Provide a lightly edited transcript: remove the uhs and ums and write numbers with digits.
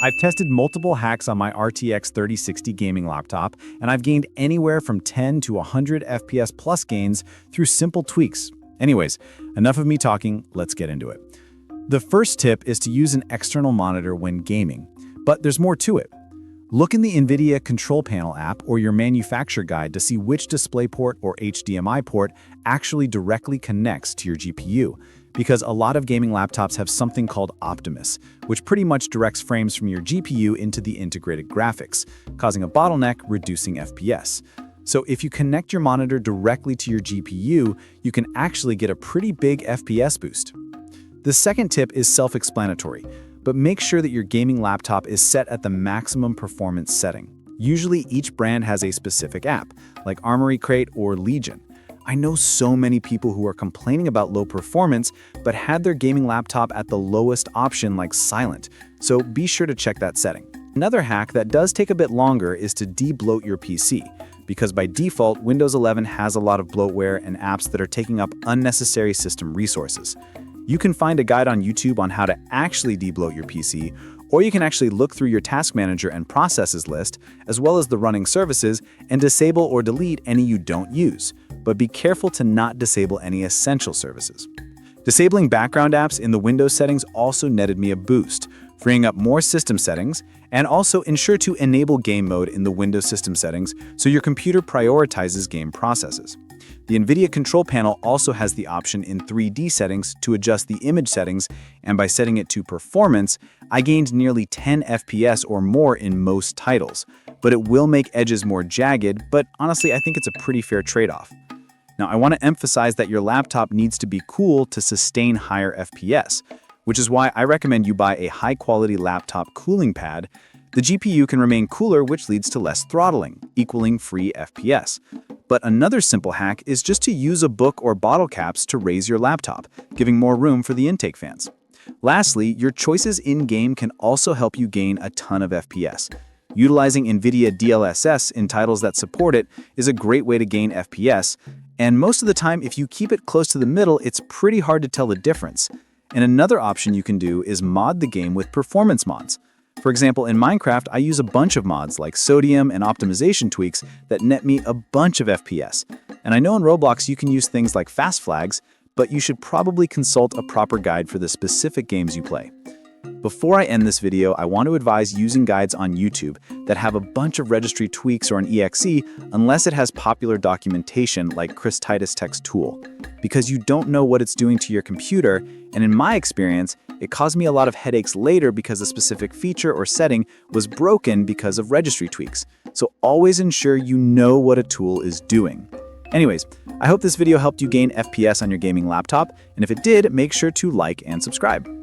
I've tested multiple hacks on my RTX 3060 gaming laptop, and I've gained anywhere from 10 to 100 FPS plus gains through simple tweaks. Anyways, enough of me talking, let's get into it. The first tip is to use an external monitor when gaming, but there's more to it. Look in the NVIDIA Control Panel app or your manufacturer guide to see which DisplayPort or HDMI port actually directly connects to your GPU, because a lot of gaming laptops have something called Optimus, which pretty much directs frames from your GPU into the integrated graphics, causing a bottleneck, reducing FPS. So if you connect your monitor directly to your GPU, you can actually get a pretty big FPS boost. The second tip is self-explanatory, but make sure that your gaming laptop is set at the maximum performance setting. Usually each brand has a specific app, like Armory Crate or Legion. I know so many people who are complaining about low performance, but had their gaming laptop at the lowest option like silent, so be sure to check that setting. Another hack that does take a bit longer is to de-bloat your PC, because by default, Windows 11 has a lot of bloatware and apps that are taking up unnecessary system resources. You can find a guide on YouTube on how to actually de-bloat your PC, or you can actually look through your task manager and processes list, as well as the running services, and disable or delete any you don't use. But be careful to not disable any essential services. Disabling background apps in the Windows settings also netted me a boost, freeing up more system settings, and also ensure to enable game mode in the Windows system settings so your computer prioritizes game processes. The NVIDIA Control Panel also has the option in 3D settings to adjust the image settings, and by setting it to performance, I gained nearly 10 FPS or more in most titles. But it will make edges more jagged, but honestly I think it's a pretty fair trade-off. Now I want to emphasize that your laptop needs to be cool to sustain higher FPS, which is why I recommend you buy a high-quality laptop cooling pad. The GPU can remain cooler, which leads to less throttling, equaling free FPS. But another simple hack is just to use a book or bottle caps to raise your laptop, giving more room for the intake fans. Lastly, your choices in-game can also help you gain a ton of FPS. Utilizing NVIDIA DLSS in titles that support it is a great way to gain FPS, and most of the time if you keep it close to the middle, it's pretty hard to tell the difference. And another option you can do is mod the game with performance mods. For example, in Minecraft, I use a bunch of mods like sodium and optimization tweaks that net me a bunch of FPS. And I know in Roblox you can use things like fast flags, but you should probably consult a proper guide for the specific games you play. Before I end this video, I want to advise using guides on YouTube that have a bunch of registry tweaks or an exe unless it has popular documentation like Chris Titus Tech's tool, because you don't know what it's doing to your computer, and in my experience, it caused me a lot of headaches later because a specific feature or setting was broken because of registry tweaks. So always ensure you know what a tool is doing. Anyways, I hope this video helped you gain FPS on your gaming laptop, and if it did, make sure to like and subscribe.